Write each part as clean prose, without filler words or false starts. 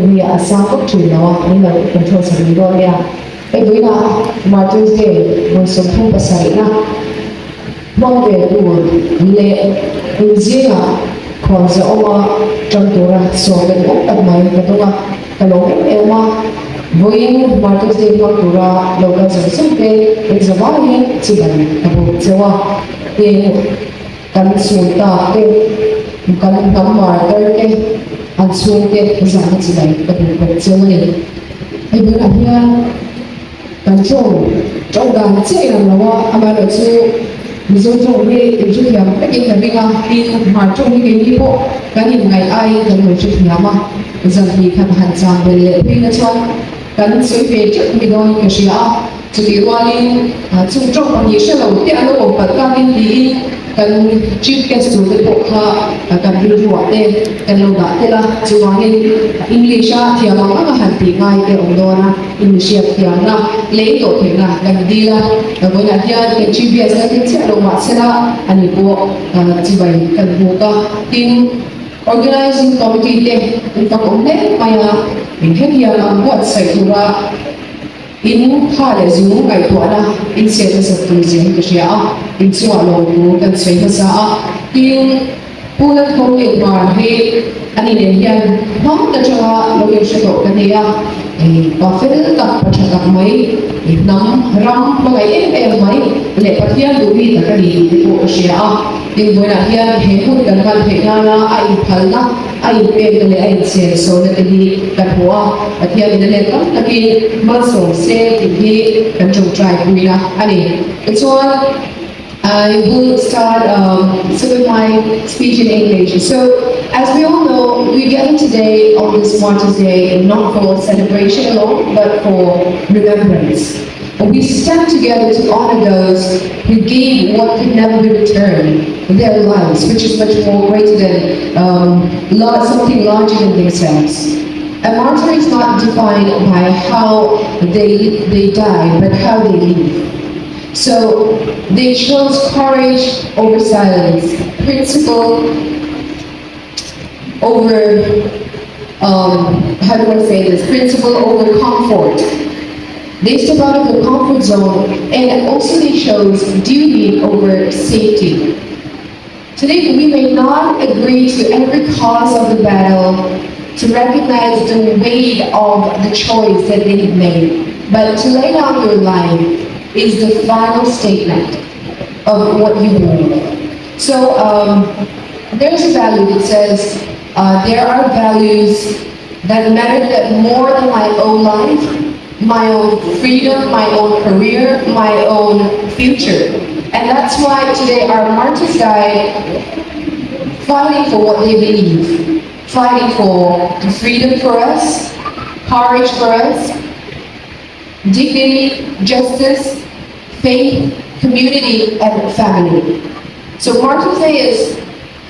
we are some to know in the control of the area. We are Martin's Day was some people say now. One day to let Uzia cause over Jantora so that at my Katua Hello Elma Boeing Martin's Day Katura Locals of Sunday is a Valley Chigan about Sewa in Kansulta Bukan gambar terke ansuke bersama silai bercermin. Ibu ayah kancung coba cakap lawa amal itu misalnya ni itu yang pergi kerja di macam ni ni po kan ini ngai ai dan macam ni ama jadi kan hancur beli pilih cuan kan sudah cek di dalam kerja jadi wali cuma ni selalu dia lalu berkali di kan chief guest tu pokha kan diluat kan loga tela juangin English dia mama hanti ngai ke ondona English dia na leto thena kan dila bona dia ke chief guest kan cek lo masela ani bo jibai kan boka tin organizing committee te untuk omne maya dia buat sekura in hal zoom ngai tuana in set satu je kerja in sualo tu kan saya sa in pulat kongit mar he ani ne yan ham ta cha lo ye sho kan ya buffet ta pachak mai nam ram magai mai le pathian duri ta kali ko kerja in bona hian he hut kan kan he na ai phalna ai pe le ai se so le di ka huwa pathian le kam taki maso se di kan chong try kuina ani it's all I will start with my speech in English. So, as we all know, we gather today on this Martyrs' Day not for celebration alone, but for remembrance. We stand together to honor those who gave what could never be returned, their lives, which is much more greater than something larger than themselves. A martyr is not defined by how they die, but how they live. So they chose courage over silence, principle over, how do I say this, principle over comfort. They step out of the comfort zone, and also they chose duty over safety. Today we may not agree to every cause of the battle, to recognize the weight of the choice that they have made, but to lay down your life is the final statement of what you believe. So there's a value that says there are values that matter more than my own life, my own freedom, my own career, my own future. And that's why today our Martyrs Guide, fighting for what they believe, fighting for the freedom for us, courage for us, dignity, justice, faith, community, and family. So Martyrs' Day is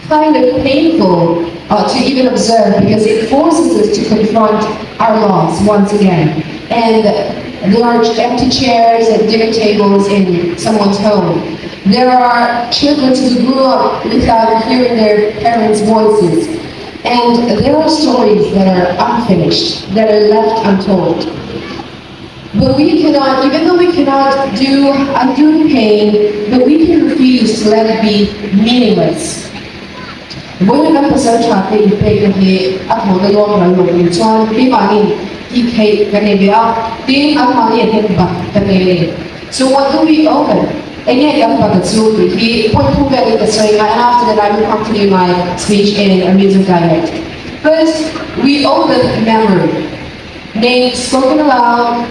kind of painful to even observe because it forces us to confront our loss once again. And large empty chairs at dinner tables in someone's home. There are children who grew up without hearing their parents' voices. And there are stories that are unfinished, that are left untold. But we cannot, even though we cannot undo the pain, but we can refuse to let it be meaningless. When we episode chapter in paper here, at home the long run of the child, be money, he came, Canavia, being at money and back, Canavia. So what do we owe them? And yet, young buckets, he point to get the saying, and after that, I will continue my speech in a music dialect. First, we owe them memory. Names spoken aloud,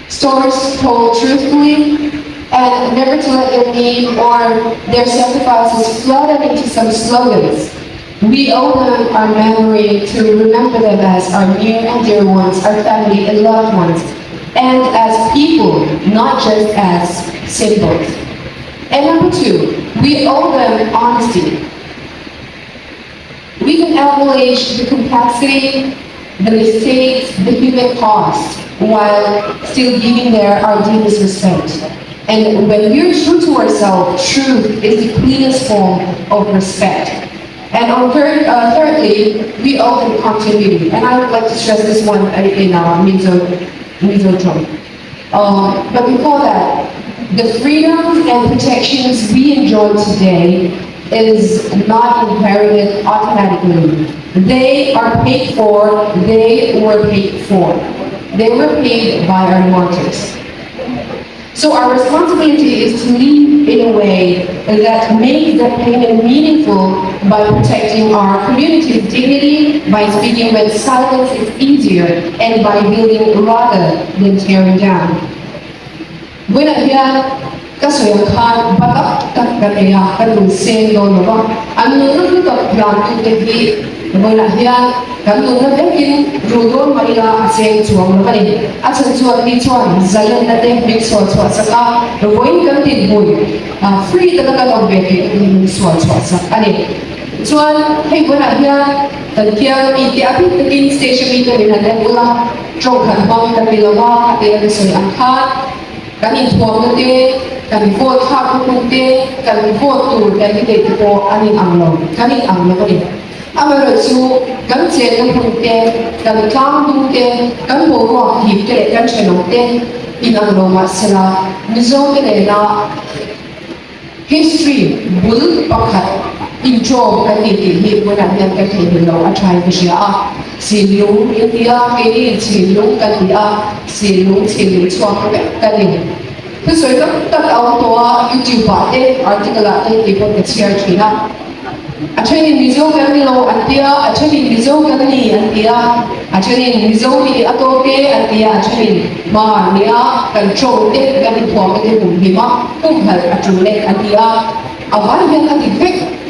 stories told truthfully, and never to let their name or their sacrifices flood into some slogans. We owe them our memory to remember them as our near and dear ones, our family and loved ones, and as people, not just as symbols. And number two, we owe them honesty. We can acknowledge the complexity, the mistakes, the human cost, while still giving our deepest respect. And when we're true to ourselves, truth is the cleanest form of respect. And thirdly, we own continuity. And I would like to stress this one in our Mizo drum. But before that, the freedoms and protections we enjoy today is not inherited automatically. They are paid for, they were paid for. They were paid by our martyrs. So our responsibility is to lead in a way that makes that payment meaningful by protecting our community's dignity, by speaking when silence is easier, and by building rather than tearing down. When I hear Kasuya Khan, Batak Takaya, Kanu Sen Donova, I'm looking at Yan to the when I hear Kanu Nakin, Rudo Maria, saying to Omani, Asan to a bit one, Zayan that they mix or Swasaka, the way you did boy, free the Nagal baby in Swasaka. So, hey, when I hear the Kia, the Api station meter in a nebula, Jokan Hong, the Milawa, the Emerson and Hart. Kami tuang nete, kami vote hak nete, kami vote tu dari kita po aning anglo, kami anglo kami. Amar su kami cakap nete, kami kam nete, kami bawa hip ke, kami cakap nete, in anglo masalah, nizam ke na history bul pakat, intro kami hip mana yang kami belau acai bersya. Silung India ini silung kan dia silung suam kan ini. Terus saya tak tahu tua YouTube ada artikel ada di pun kecil China. Aceh ni mizo kan ni lo antia, aceh ni mizo kan ni antia, aceh ni mizo ni atau ke antia aceh ni mah dia kan coba kan tua kan dia bima pun hal acule antia awal yang kan dipek.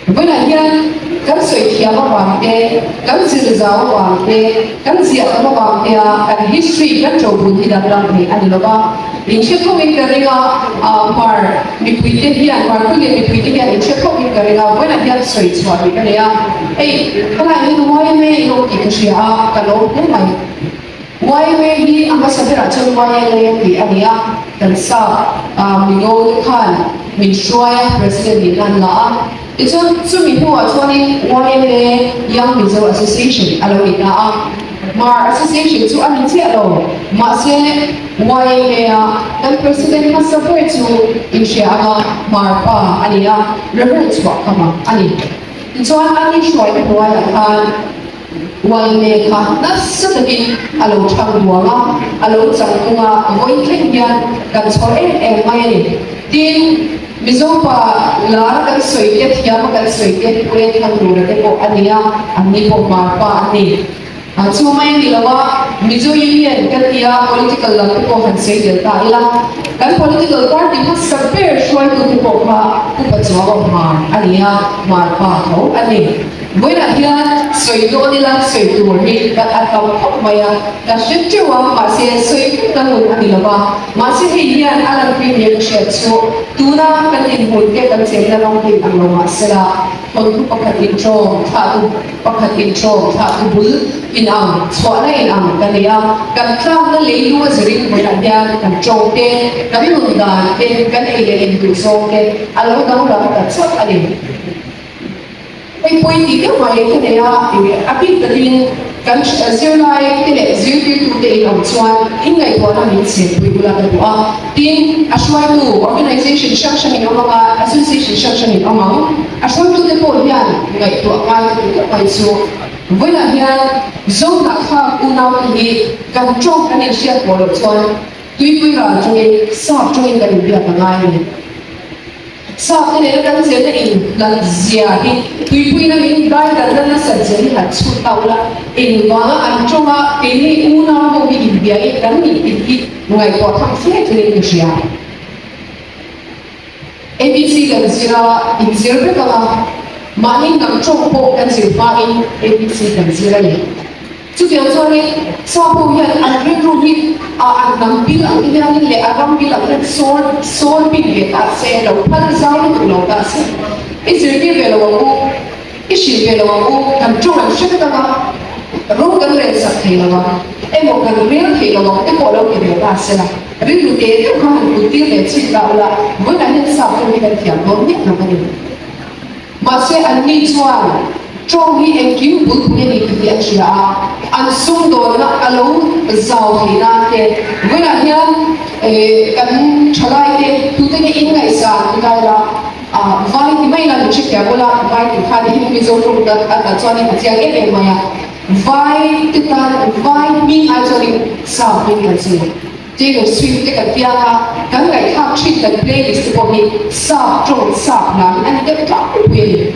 When I hear kan soi kia bawang ke, kan zilzau bawang ke, kan siap bawang ke, kan history kan coba tidak dalam ni adi loba. Insyaallah kau ingkariga par dipuite hian par kuliah dipuite hian insyaallah kau ingkariga when I hear soi suami kan ya. Kalau ini why me lo dikasih kalau ni mai. Why me ni amba sabera cuma why le di adi ya dan sa minggu kan minsuai presiden di nanla. Itu semua ni YMA Young Mizo Association alo kita Mar Association tu amin tiada masih YMA dan presiden masa itu insya Mar pa ania reference buat kama ani itu ani shoi buat YMA kan nas sedikit alo cang dua lah alo cang dua boy kenyan kan sore mai ni din Mizo pa lara kan soiket ya kan soiket kue kan dulu deh po ania ani po marpa ani. Cuma yang dilawa Mizo Union kan dia political lah po kan soiket ta ilang kan political party mas sampai shoi tu po pa jawab mar ania marpa tau ani. Bukan dia soido nila soido ni kan atau maya kasih cewa masih soido kan ani lawa masih hian alam premier share so tuna kan input ke kan sila long din ang masalah pagku pakat intro bul inang soalnya inang kan dia kan kram na leilu azring berada kan joke kami mengundang kan ilelin tu so ke alam dah ulah kan sat ali poin tiga mai kan dia api tadi kan zirlai tele zirti tu te inang suan ingai pun kami sih pula kedua tin aswai tu organisation structure ni orang association structure ni orang aswai tu depo dia ingai tu apa tu apa itu bila dia zon nak ha unau ni kan cong kan siap boleh suan tui lah jadi sah jadi kan dia pengai ni sah ni kan siapa ni dan ziadi tui na ini gai dan saja ni hat tahu lah ini mana anjunga ini unau mau dibiayai kan ini ngai tu tak sih jadi siapa ABC kan zira in zira kalau main nak coba kan zira in ABC kan zira ni. Jadi yang ni siapa yang akan rugi akan bilang ini le akan bilang kan sol pilih tak saya lau pada zaman tu lau tak saya. Izin bela aku, isi bela aku kan cuma siapa tak rogan rasa hilang. Mau kan real hilang itu kalau kita tak saya. Ribu dia kan putih le cinta ulah bukan hanya satu ni kan tiap orang ni namanya. Masih ani cuan, trong hi engkiu bul punya ni dia cia, ansung do nak kalau zau hina ke, wena hian kan chalai ke, tu tenge ingai sa ingai la, vai ti mai la lucik ya bola vai ti khadi hi mi zo trong dat ata cuan ni cia ke maya, vai kita vai mi ai cuan sa ni kan si. Jadi swim dekat tiada, kan ngai khap treat dan playlist tu ni sa trong sa na, and dia tak boleh.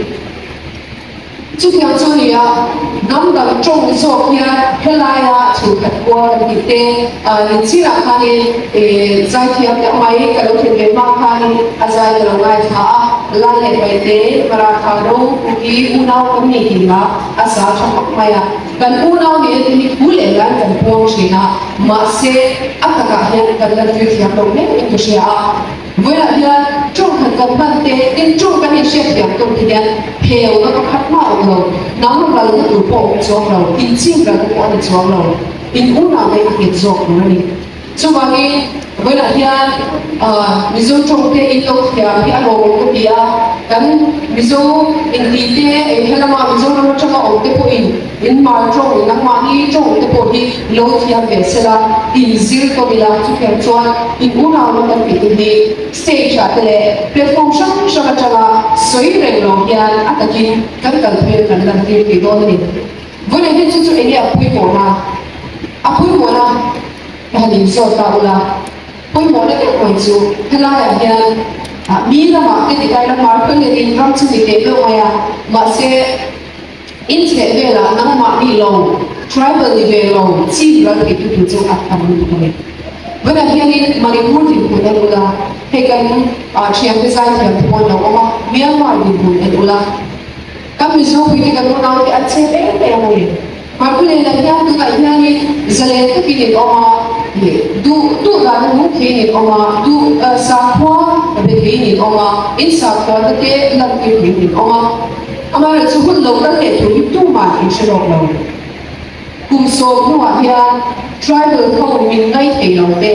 这条这里啊，能等种的时候呢，后来啊，就很多的地你既然看你在天的买个楼天的嘛看你，在个楼外他来来ไป的，มาราคาดูที่อุณาวก็มีที่ละอาสาชอบมา呀，กันอุณาวเนี่ยที่ผู้เล่นกันพวกชีนะมาเสียอัตกะเห็นกันแล้วที่ที่เราเนี่ยเป็นตัวเสียเวลาเดียวจ้องกันกับมันเตะเป็นจ้องกันเนี่ยเสียอย่างตรงที่เนี่ยเพลแล้วก็คัดมาเราน้ำเราก็ถูกปอกจ้องเราอินซิ่งเราก็ปอกจ้องเราอินอุณาวไม่เห็นจ้องเราเนี่ยช่วงนี้เวลาเดียวมิโซจ้องเตะอินโลกเดียวที่อารมณ์ก็เดียวกันมิโซอินดีเตะเฮลมามิโซเราจะมาออกเตะพวกอินมาจ้องอินนักมานี่จ้องเตะพวกที่โลกเดียวเบสละอินซิลก็มีละทุกอย่างจ้องอินอุณาวมันเป็นปีนี้ stage อะแต่เพลย์ฟอร์มช่างช่างจะมาสวยเร่งลงยันอัตกินกันกันเพลย์กันกันเพลย์ตัวนี้วันนี้ที่สุดเองเนี่ยพูดหมดนะพูดหมดนะฮันนี่สอดตาอุลาพูดหมดแล้วก็พูดจู่ที่เราอย่างมีละมาที่ที่ใครละมาเพื่อนเนี่ยอินรัมซึ่งที่เกี่ยวกับมาเสียอินเทอร์เน็ตละนั่งมาดีลง tribal level ลงจีนเราที่พูดจู่อัตตามุตุเนี่ยเวลาที่นี่มาในพูดถึงคนนั้นอุลาให้กันเชียงพิซซ่าเชียงที่วันเราออกมาเมียนมาดีพูดนั้นอุลาก็มีส่วนที่กันเราที่อัดเสียงเองเลยมาพูดเลยนะที่ตัวกันนี่จะเล่นที่พี่ออกมาดูด้านนู้นพี่ออกมาดูสักพักเป็นพี่ออกมาอินสักพักที่หลังพี่ออกมาอามาเราจะพูดเราตั้งแต่ตัวที่ตัวมาอินชิโร่เรากุมโซ่หัวเฮีย tribal เขามีไงที่เราเตะ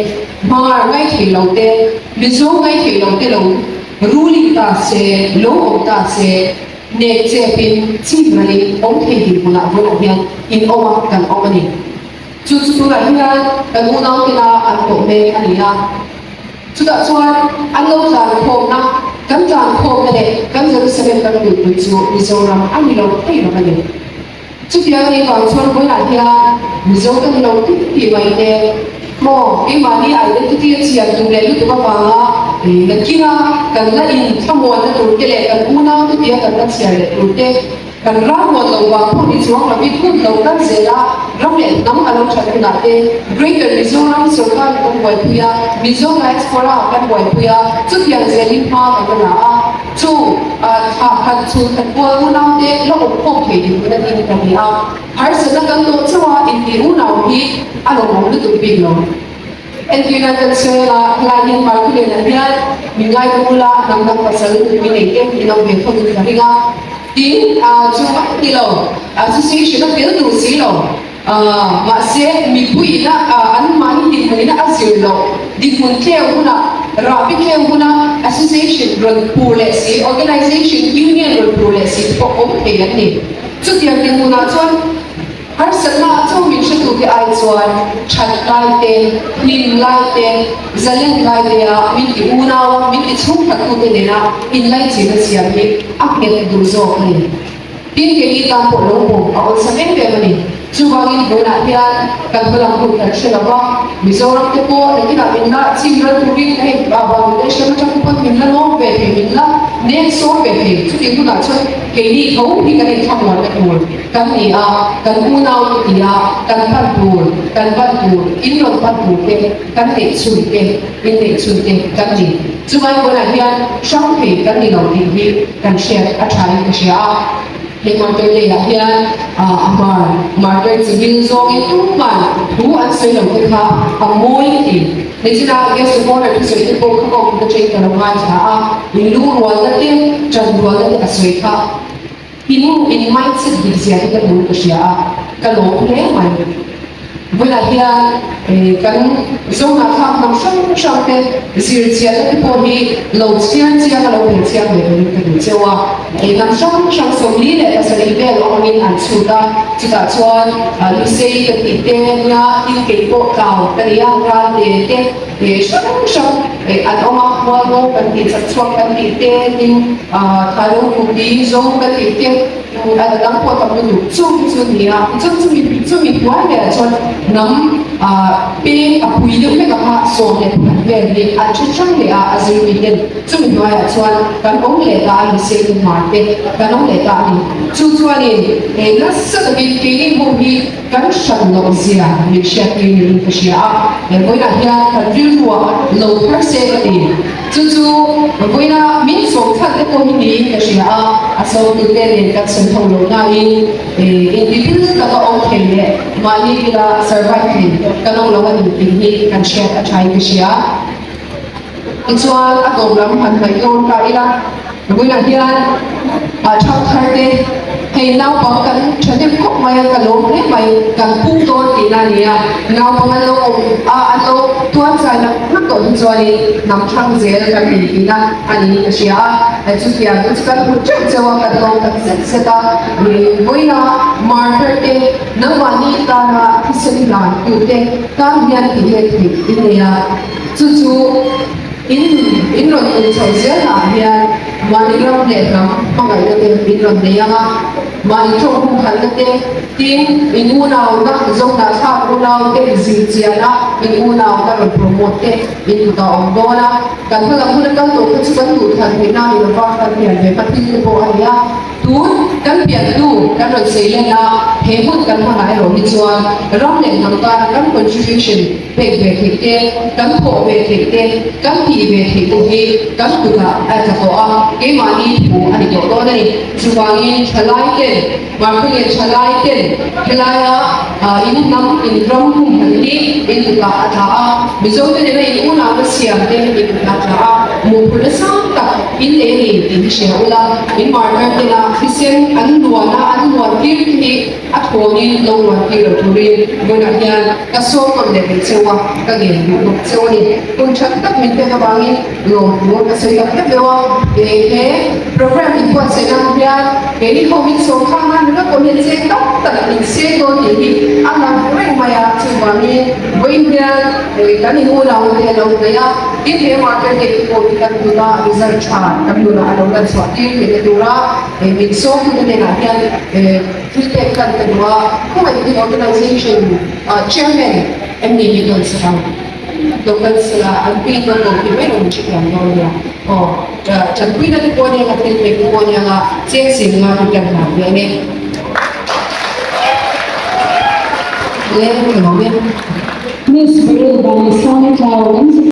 มาไงที่เราเตะมิโซไงที่เราเตะเรารูลิตาเซโลตาเซเนเจเป็นจีบมันองค์ที่คนละคนเฮียอินออกมากันออกมานี่จุดสุดท้ายเฮียกันมูน้องที่เราอันโตเมอันนี้นะสุดท้ายส่วนอันโลกการพบนะกันจานพบกันเลยกันจะรู้สึกกันดูดูมิโซรัมอันนี้เราให้เรากันเลยจุดที่เราก่อนชวนคนหลายเฮียมิโซกันเราที่ไว้เนี่ยโม่ไอ้มานี่ไอ้เด็กที่เชียร์ดูแลลูกตัวบ้างอ่ะกันกี่นะกันละอินทั้งหมดนั่นตัวเด็กกันมูน้องที่กันละเชียร์เลยตัวเด็กกันร่างหมดเราวางพวกนี้ช่วงเราพิคุเราตั้งเสร็จละเราเนี่ยน้ำอารมณ์ชัดขนาดเอง Greater Mizoram ส่วนการกันบ่อยพุยา Mizoram Explora กันบ่อยพุยาจุดอย่างเซลิมพากันละจู่คันจู่คันบัวมูน้องเด็กเราอบพกเขียนกันนั่นเองกันเนี่ยหายเสร็จแล้วกันตัวชัวอินดีมูน้องที่อารมณ์มันดูปีกลงEntrina tercera lain parti dan mingai pula nang pasal ini ke minang betul kita di cuma kilo association of build to silo masih minggu ini an mani di mana asilo di punca guna rapi ke guna association run policy organization union run policy pokok kayak ni setiap yang guna cuan har sana cho min shi tu ki ai chuan chat lai te nim lai te zalen lai te ya min ki una wa min ki chung phat tu te na in lai chi na sia ni a ke du zo ni tin ke ni ta po lo po a on sa em be mani chu ba in do na hian kan balang ku ta she la ba mi zo ram te po ni na min na chi ra tu ri nei ba ba ni she ma cha ku pa min la no ve te min la ne so ve te chu ti ku na chuan ke ni ko pi ka ni tham wa te ko kan ni kan ku na ti ya kan ban tu in lo ban tu te kan te chu te in te chu te kan ni chu mai ko na hian shang pe kan ni lo ti hi kan share a thai ka share Hei marker le ya hian marker civil zong in tuman thu an sei lo te kha amoi ti ne china ge supporter tu sei te ko ko ko te ka lo mai cha in lu ro la te chan ro la te asoi kha in mindset di sia te ka lu ka sia ka lo le mai Wala hiyan kan zona kham nam shang te zir chia te po hi lo chia ka lo pe chia me ni ke chewa nam shang so li le ta sari be lo min an chuta chuta chuan li sei ke ti te nya in ke po ka ta ya ra te shang an oma hwa lo kan ti cha chuan kan ti te nin tha lo ku bi zong kan ti te ada dang po ta lu chu ni a chu mi kwa le chuan nam pe apui de me ka ha so ne ve ni a chang le a azir mi den chu mi wa ya chuan kan ong le ka ni se ni ma te kan ong le ka ni chu ni na sa ka bi pe ni mo hi kan shan lo zia mi sha pe ni ka sha e mo na ya kan vil wa lo per se ni chu mo na min so khat te ko ni ka sha a so ni te ni ka chen thong lo na in bil ka ka ong the le ma ni la survive kanong lawan ni kan share a chai ka shia chuan a kom lam han mai yon ka ila ngui na hian a thak thar te hei nau pa kan thade ko mai ka lo ne mai kan pu to ti na nia nau pa man lo a lo tuan sai na na to chuan nam thang zel ka ni na ani ka shia a chu kia chu kan pu chak chawa ka lo ka se ta ni ngui na marker te na wani ta na kisani la tu te ka hian ti he ti nia chu in lo in chau zel la hian mani ram le ram pangai le te in lo ne ya mani chong hu khal le te tin in u naw na zong na sa u naw te zin chia na in u naw ka ro promote te in ta ong do na kan phla hu na kan to ka chu kan tu than ni na ni ba kan hian ve pa tin ko ania tun kan pian tu kan ro sei le na he hut kan ma ngai ro ni chuan ram le nam ta kan contribution pe ve thi te kan pho ve thi te kan pi ve thi tu hi kan tu ka a ta ko a ke ma ni pu ani to do ni chuwangi thalai te ma khu ye thalai te khlaya in nam in ram hum ni in tu ka a tha a mi zo te ne in una ba siam te in ka tha a mo pu le sam ta in le ni in she ula in marker te na Christian an luan kir ki at ko ni lo luan kir tu ri mo na hian ka so ko le be chewa ka ge lu chewa ni kun chat tak min te ka bangi lo mo ka se ka te wa he program in ko se na hian ke ni ko min so kha na na ko ni se tak tak ni se ko ni hi ana reng ma ya chewa ni win hian ka ni ho la ho te lo te ya in he market ke ko ni ka tu na result cha ka lu na lo ka so ti ke tu ra min so ku ne na hian feedback kan te wa ko ai the organization chairman MD Don Sarang local sila ang pino ko kimero chi kan do ya chan pui na ko niya ka feedback ko niya nga sing nga kan na ne le ko no Miss Bill by Sonic Lawrence